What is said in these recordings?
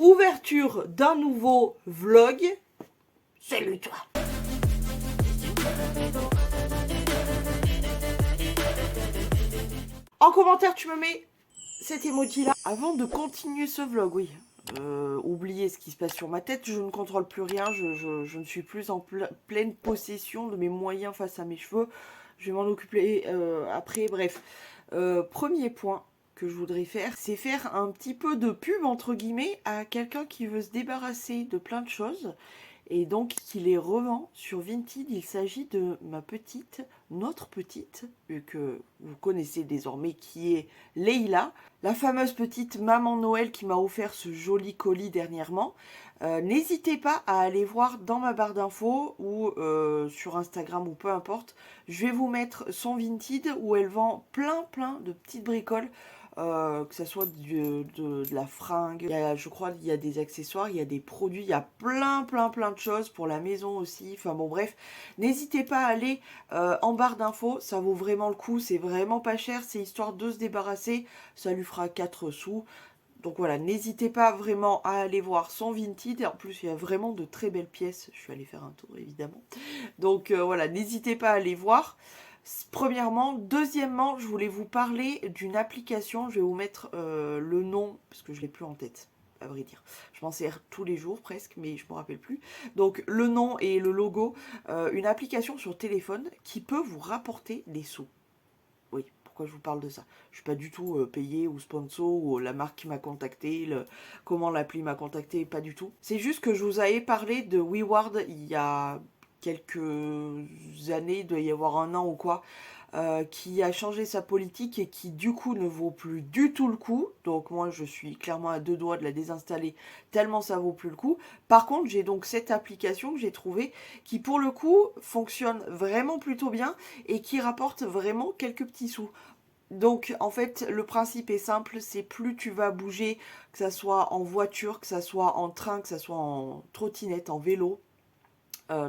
ouverture d'un nouveau vlog. Salut toi. En commentaire, tu me mets cet emoji là. Avant de continuer ce vlog, oui. Oubliez ce qui se passe sur ma tête, je ne contrôle plus rien, je ne suis plus en pleine possession de mes moyens face à mes cheveux. Je vais m'en occuper après, bref. Premier point que je voudrais faire, c'est faire un petit peu de pub entre guillemets à quelqu'un qui veut se débarrasser de plein de choses et donc qui les revend sur Vinted. Il s'agit de ma petite, notre petite, que vous connaissez désormais, qui est Leïla, la fameuse petite maman Noël qui m'a offert ce joli colis dernièrement. N'hésitez pas à aller voir dans ma barre d'infos ou sur Instagram ou peu importe. Je vais vous mettre son Vinted où elle vend plein de petites bricoles. Que ce soit de la fringue, je crois qu'il y a des accessoires, il y a des produits, il y a plein de choses pour la maison aussi. Enfin bon bref, n'hésitez pas à aller en barre d'infos, ça vaut vraiment le coup, c'est vraiment pas cher, c'est histoire de se débarrasser, ça lui fera 4 sous. Donc voilà, n'hésitez pas vraiment à aller voir son Vinted. Et en plus, il y a vraiment de très belles pièces. Je suis allée faire un tour, évidemment. Donc voilà, n'hésitez pas à aller voir. Premièrement. Deuxièmement, je voulais vous parler d'une application. Je vais vous mettre le nom, parce que je ne l'ai plus en tête, à vrai dire. Je m'en sers tous les jours presque, mais je ne me rappelle plus. Donc le nom et le logo. Une application sur téléphone qui peut vous rapporter des sous. Oui, pourquoi je vous parle de ça? Je suis pas du tout payée ou sponsor ou la marque qui m'a contacté, comment l'appli m'a contacté, pas du tout. C'est juste que je vous avais parlé de WeWard il y a quelques années, il doit y avoir un an ou quoi, qui a changé sa politique et qui du coup ne vaut plus du tout le coup. Donc moi je suis clairement à deux doigts de la désinstaller tellement ça vaut plus le coup. Par contre j'ai donc cette application que j'ai trouvée qui pour le coup fonctionne vraiment plutôt bien et qui rapporte vraiment quelques petits sous. Donc en fait le principe est simple, c'est plus tu vas bouger, que ça soit en voiture, que ça soit en train, que ça soit en trottinette, en vélo,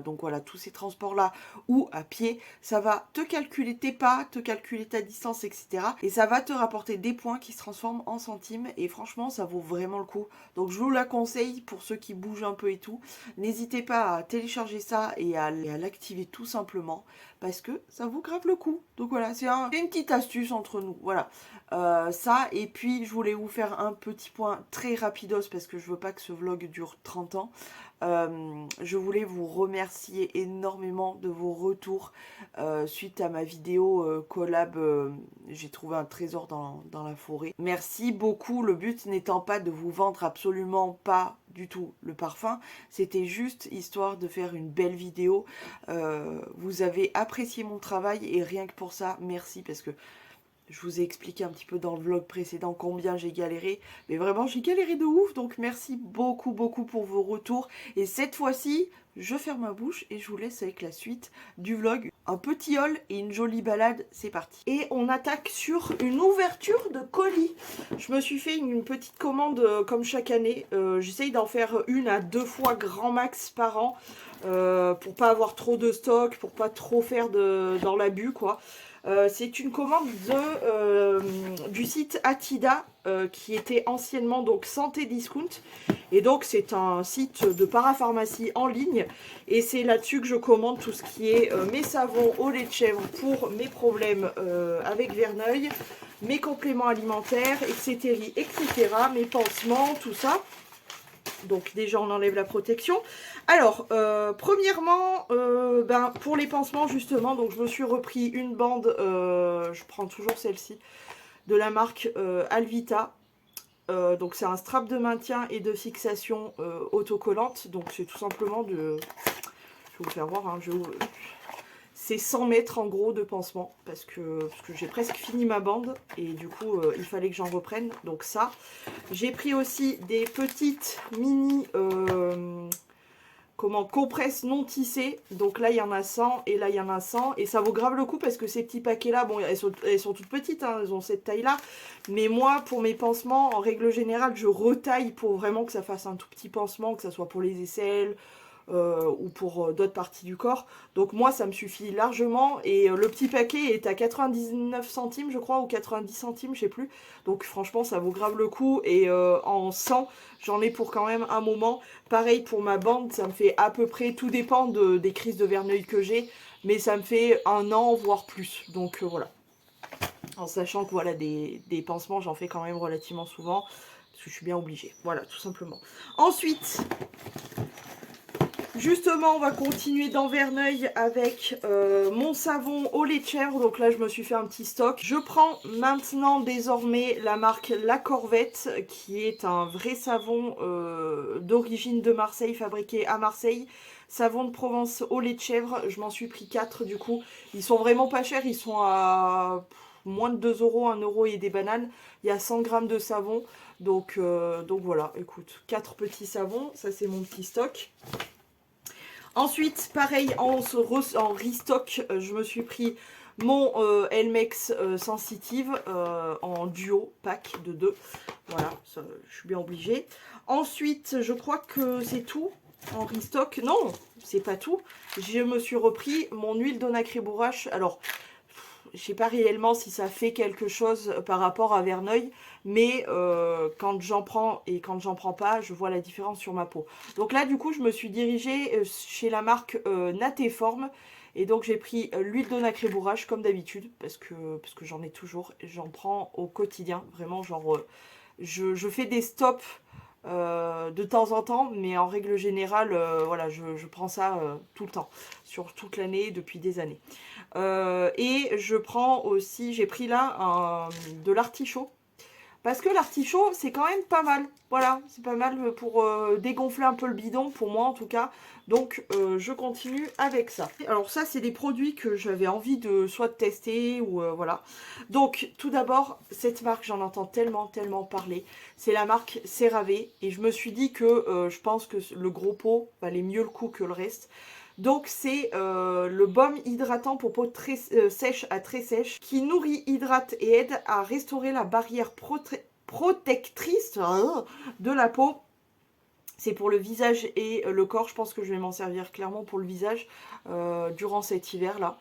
donc voilà, tous ces transports-là, ou à pied, ça va te calculer tes pas, te calculer ta distance, etc. Et ça va te rapporter des points qui se transforment en centimes. Et franchement, ça vaut vraiment le coup. Donc je vous la conseille pour ceux qui bougent un peu et tout. N'hésitez pas à télécharger ça et à l'activer tout simplement. Parce que ça vaut grave le coup. Donc voilà, c'est une petite astuce entre nous. Voilà. Ça, et puis je voulais vous faire un petit point très rapidos parce que je veux pas que ce vlog dure 30 ans. Je voulais vous remercier énormément de vos retours suite à ma vidéo collab. J'ai trouvé un trésor dans la forêt. Merci beaucoup. Le but n'étant pas de vous vendre absolument pas du tout le parfum, c'était juste histoire de faire une belle vidéo. Vous avez apprécié mon travail et rien que pour ça, merci, parce que je vous ai expliqué un petit peu dans le vlog précédent combien j'ai galéré. Mais vraiment, j'ai galéré de ouf. Donc, merci beaucoup pour vos retours. Et cette fois-ci, je ferme ma bouche et je vous laisse avec la suite du vlog. Un petit haul et une jolie balade. C'est parti. Et on attaque sur une ouverture de colis. Je me suis fait une petite commande comme chaque année. J'essaye d'en faire 1 à 2 fois grand max par an. Pour pas avoir trop de stock, pour pas trop faire dans l'abus, quoi. C'est une commande du site Atida qui était anciennement donc Santé Discount, et donc c'est un site de parapharmacie en ligne, et c'est là-dessus que je commande tout ce qui est mes savons au lait de chèvre pour mes problèmes avec Verneuil, mes compléments alimentaires, etc., mes pansements, tout ça. Donc déjà on enlève la protection. Alors premièrement pour les pansements justement, donc je me suis repris une bande, je prends toujours celle-ci, de la marque Alvita. Donc c'est un strap de maintien et de fixation autocollante. Donc c'est tout simplement de... Je vais vous faire voir, hein, c'est 100 mètres en gros de pansement parce que j'ai presque fini ma bande et du coup il fallait que j'en reprenne. Donc ça, j'ai pris aussi des petites mini compresses non tissées. Donc là il y en a 100 et là il y en a 100 et ça vaut grave le coup parce que ces petits paquets là, bon elles sont toutes petites, hein, elles ont cette taille là, mais moi pour mes pansements en règle générale je retaille pour vraiment que ça fasse un tout petit pansement, que ça soit pour les aisselles, ou pour d'autres parties du corps. Donc moi ça me suffit largement et le petit paquet est à 99 centimes je crois ou 90 centimes je sais plus. Donc franchement ça vaut grave le coup et en 100 j'en ai pour quand même un moment. Pareil pour ma bande, ça me fait à peu près, tout dépend des crises de verneuil que j'ai, mais ça me fait un an voire plus. Donc voilà. En sachant que voilà, des pansements j'en fais quand même relativement souvent parce que je suis bien obligée. Voilà, tout simplement. Ensuite, justement, on va continuer dans Verneuil avec mon savon au lait de chèvre. Donc là, je me suis fait un petit stock. Je prends maintenant désormais la marque La Corvette, qui est un vrai savon d'origine de Marseille, fabriqué à Marseille. Savon de Provence au lait de chèvre. Je m'en suis pris 4 du coup. Ils sont vraiment pas chers. Ils sont à moins de 2 euros, 1 euro et des bananes. Il y a 100 grammes de savon. Donc voilà, écoute, 4 petits savons. Ça, c'est mon petit stock. Ensuite, pareil, en restock, je me suis pris mon Elmex Sensitive en duo, pack de 2. Voilà, ça, je suis bien obligée. Ensuite, je crois que c'est tout en restock. Non, c'est pas tout. Je me suis repris mon huile de nacré bourrache. Alors, je sais pas réellement si ça fait quelque chose par rapport à Verneuil, mais quand j'en prends et quand j'en prends pas, je vois la différence sur ma peau. Donc là, du coup, je me suis dirigée chez la marque Natéform. Et donc, j'ai pris l'huile de nacré bourrache, comme d'habitude, parce que j'en ai toujours. J'en prends au quotidien, vraiment, genre, je fais des stops de temps en temps, mais en règle générale, voilà, je prends ça tout le temps, sur toute l'année, depuis des années. Et je prends aussi, j'ai pris là de l'artichaut. Parce que l'artichaut, c'est quand même pas mal. Voilà, c'est pas mal pour dégonfler un peu le bidon, pour moi en tout cas. Donc, je continue avec ça. Alors ça, c'est des produits que j'avais envie de soit de tester ou voilà. Donc, tout d'abord, cette marque, j'en entends tellement parler. C'est la marque CeraVe. Et je me suis dit que je pense que le gros pot valait mieux le coup que le reste. Donc c'est le baume hydratant pour peau très sèche à très sèche qui nourrit, hydrate et aide à restaurer la barrière protectrice de la peau. C'est pour le visage et le corps. Je pense que je vais m'en servir clairement pour le visage durant cet hiver là.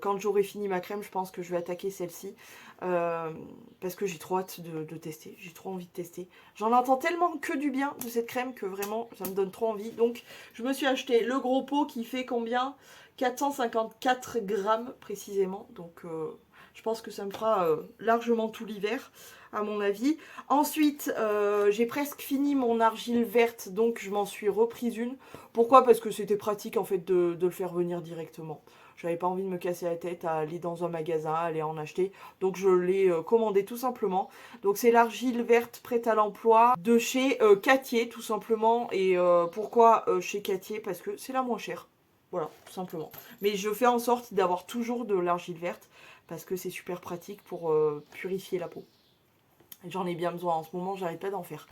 Quand j'aurai fini ma crème, je pense que je vais attaquer celle-ci. Parce que j'ai trop hâte de tester. J'ai trop envie de tester. J'en entends tellement que du bien de cette crème que vraiment, ça me donne trop envie. Donc, je me suis acheté le gros pot qui fait combien? 454 grammes précisément. Donc, je pense que ça me fera largement tout l'hiver, à mon avis. Ensuite, j'ai presque fini mon argile verte. Donc, je m'en suis reprise une. Pourquoi? Parce que c'était pratique en fait de le faire venir directement. J'avais pas envie de me casser la tête à aller dans un magasin, à aller en acheter. Donc je l'ai commandé tout simplement. Donc c'est l'argile verte prête à l'emploi de chez Cattier tout simplement. Et pourquoi chez Cattier? Parce que c'est la moins chère. Voilà, tout simplement. Mais je fais en sorte d'avoir toujours de l'argile verte parce que c'est super pratique pour purifier la peau. J'en ai bien besoin en ce moment, j'arrête pas d'en faire.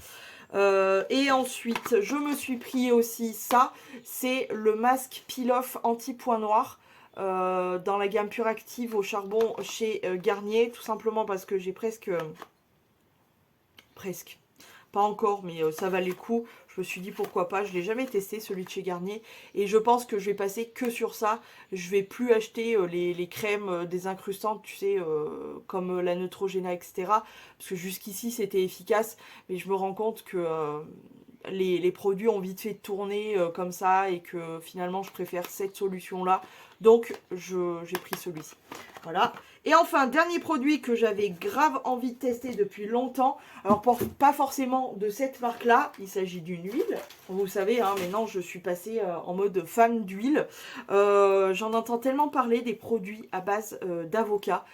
Et ensuite, je me suis pris aussi ça. C'est le masque peel-off anti-point noir. Dans la gamme Pure Active au charbon chez Garnier, tout simplement parce que j'ai presque, pas encore, mais ça valait le coup. Je me suis dit pourquoi pas, je l'ai jamais testé celui de chez Garnier et je pense que je vais passer que sur ça. Je vais plus acheter les crèmes désincrustantes, tu sais, comme la Neutrogena, etc. Parce que jusqu'ici c'était efficace, mais je me rends compte que les produits ont vite fait tourner comme ça et que finalement je préfère cette solution là. Donc j'ai pris celui-ci. Voilà. Et enfin, dernier produit que j'avais grave envie de tester depuis longtemps. Alors pas forcément de cette marque là, il s'agit d'une huile. Vous savez, hein, maintenant je suis passée en mode fan d'huile. J'en entends tellement parler des produits à base d'avocat.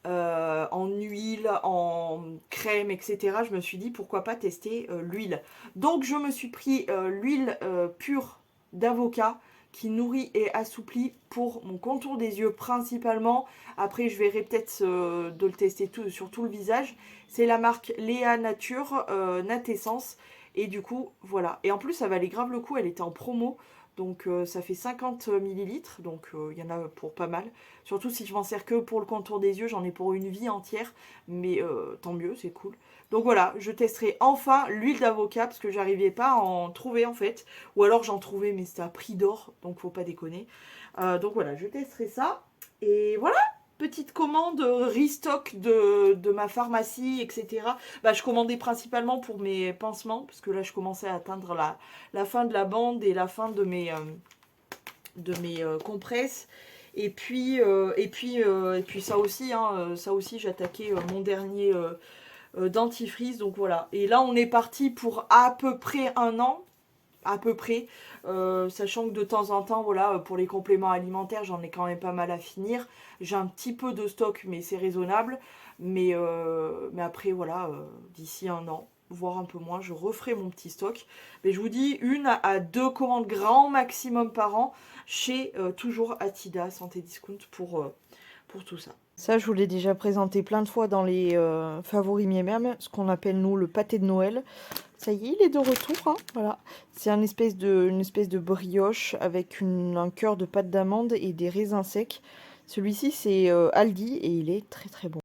En huile, en crème, etc. Je me suis dit pourquoi pas tester l'huile. Donc je me suis pris l'huile pure d'avocat qui nourrit et assouplit pour mon contour des yeux principalement. Après je verrai peut-être de le tester sur tout le visage. C'est la marque Léa Nature Natessence. Et du coup, voilà. Et en plus, ça valait grave le coup, elle était en promo. Donc ça fait 50 millilitres, donc il y en a pour pas mal. Surtout si je m'en sers que pour le contour des yeux, j'en ai pour une vie entière. Mais tant mieux, c'est cool. Donc voilà, je testerai enfin l'huile d'avocat parce que j'arrivais pas à en trouver en fait. Ou alors j'en trouvais mais c'était à prix d'or, donc faut pas déconner. Donc voilà, je testerai ça. Et voilà, petite commande restock de ma pharmacie, etc. Bah, je commandais principalement pour mes pansements, parce que là je commençais à atteindre la fin de la bande et la fin de mes compresses. Et puis ça aussi, hein, ça aussi j'attaquais mon dernier dentifrice, donc voilà. Et là on est parti pour à peu près un an, à peu près, sachant que de temps en temps, voilà, pour les compléments alimentaires, j'en ai quand même pas mal à finir. J'ai un petit peu de stock, mais c'est raisonnable. Mais après, voilà, d'ici un an, voire un peu moins, je referai mon petit stock. Mais je vous dis, 1 à 2 commandes grand maximum par an chez toujours Atida Santé Discount pour tout ça. Ça, je vous l'ai déjà présenté plein de fois dans les favoris miam, ce qu'on appelle nous le pâté de Noël. Ça y est, il est de retour, hein, voilà. C'est une espèce de brioche avec un cœur de pâte d'amande et des raisins secs. Celui-ci, c'est Aldi et il est très très bon.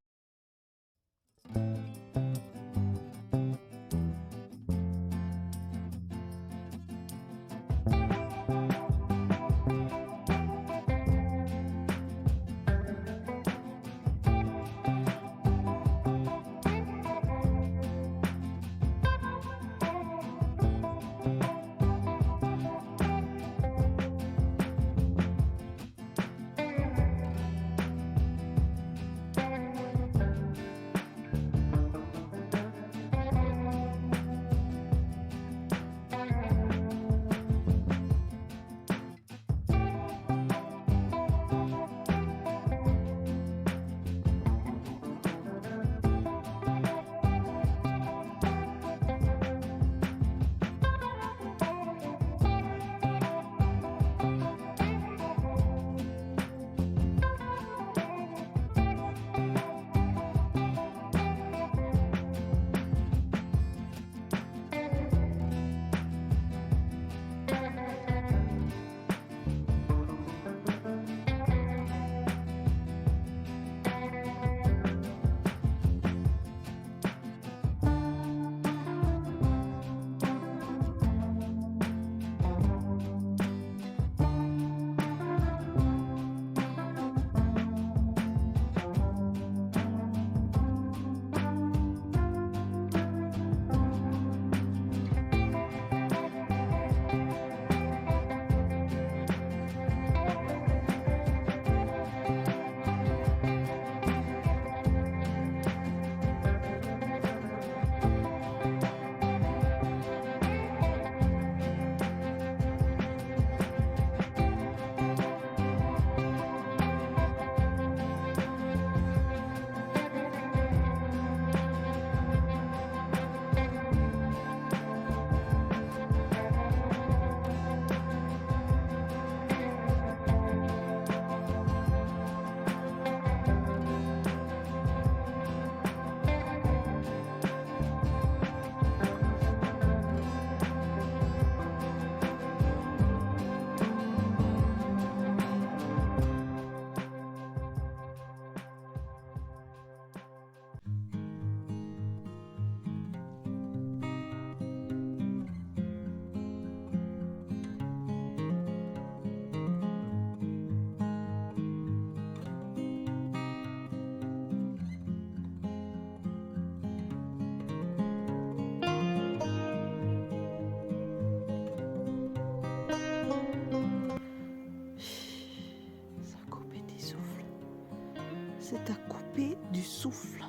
C'est à couper du souffle.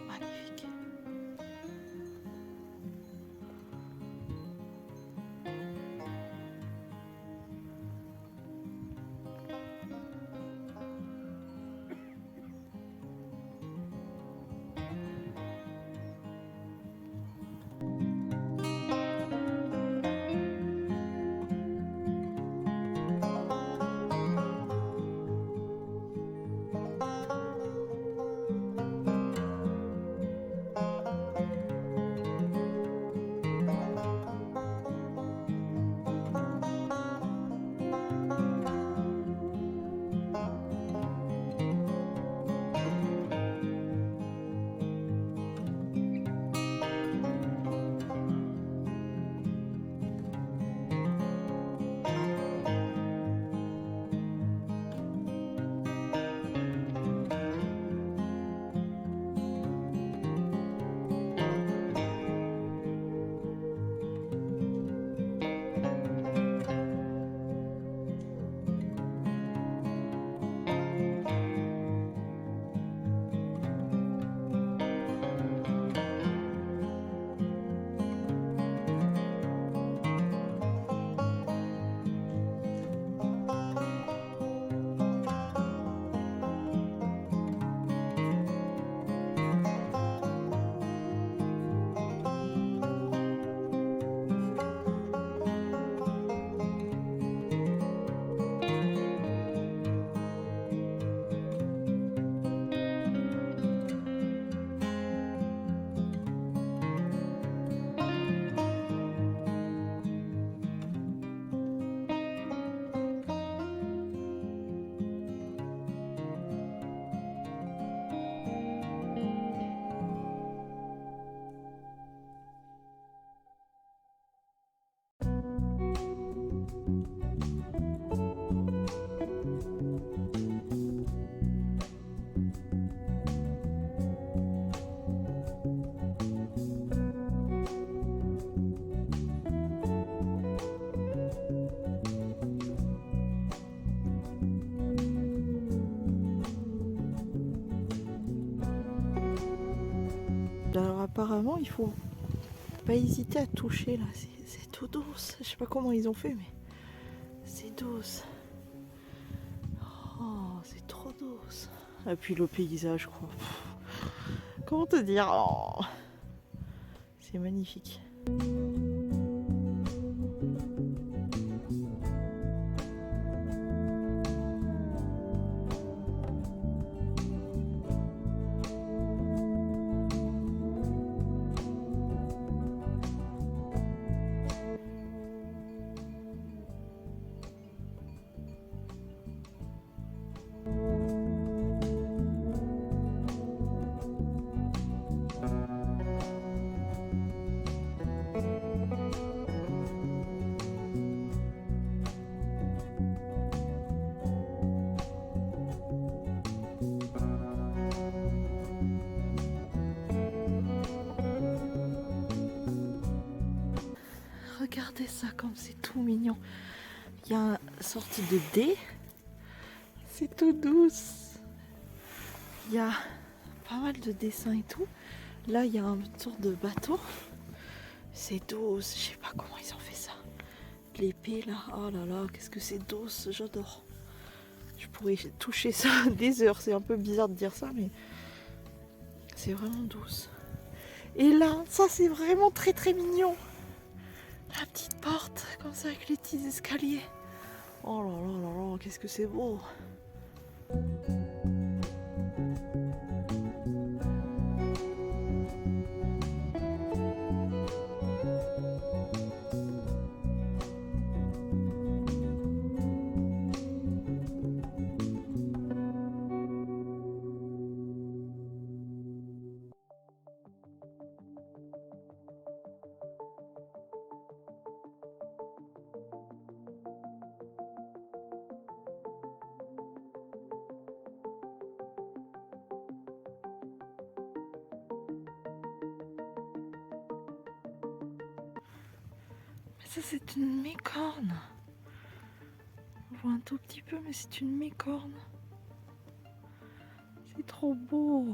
Magnifique. apparemment il faut pas hésiter à toucher là, c'est tout douce. Je sais pas comment ils ont fait mais c'est douce. Oh, c'est trop douce. Et puis le paysage quoi. Comment te dire, oh, c'est magnifique. Regardez ça comme c'est tout mignon. Il y a une sorte de dé. C'est tout douce. Il y a pas mal de dessins et tout. Là il y a une sorte de bateau. C'est douce. Je sais pas comment ils ont fait ça. L'épée là. Oh là là, qu'est-ce que c'est douce. J'adore. Je pourrais toucher ça des heures. C'est un peu bizarre de dire ça mais c'est vraiment douce. Et là, ça c'est vraiment très très mignon. La petite porte, comme ça avec les petits escaliers. Oh là là là là, qu'est-ce que c'est beau. Ça c'est une mécorne. On voit un tout petit peu mais c'est une mécorne. C'est trop beau.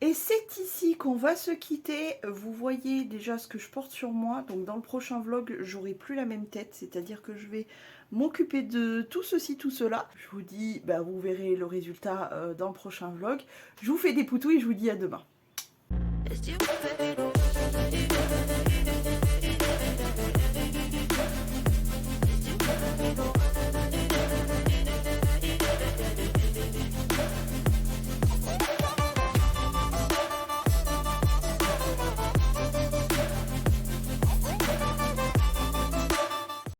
Et c'est ici qu'on va se quitter. Vous voyez déjà ce que je porte sur moi. Donc dans le prochain vlog, j'aurai plus la même tête. C'est-à-dire que je vais m'occuper de tout ceci, tout cela. Je vous dis, bah, vous verrez le résultat dans le prochain vlog. Je vous fais des poutous et je vous dis à demain.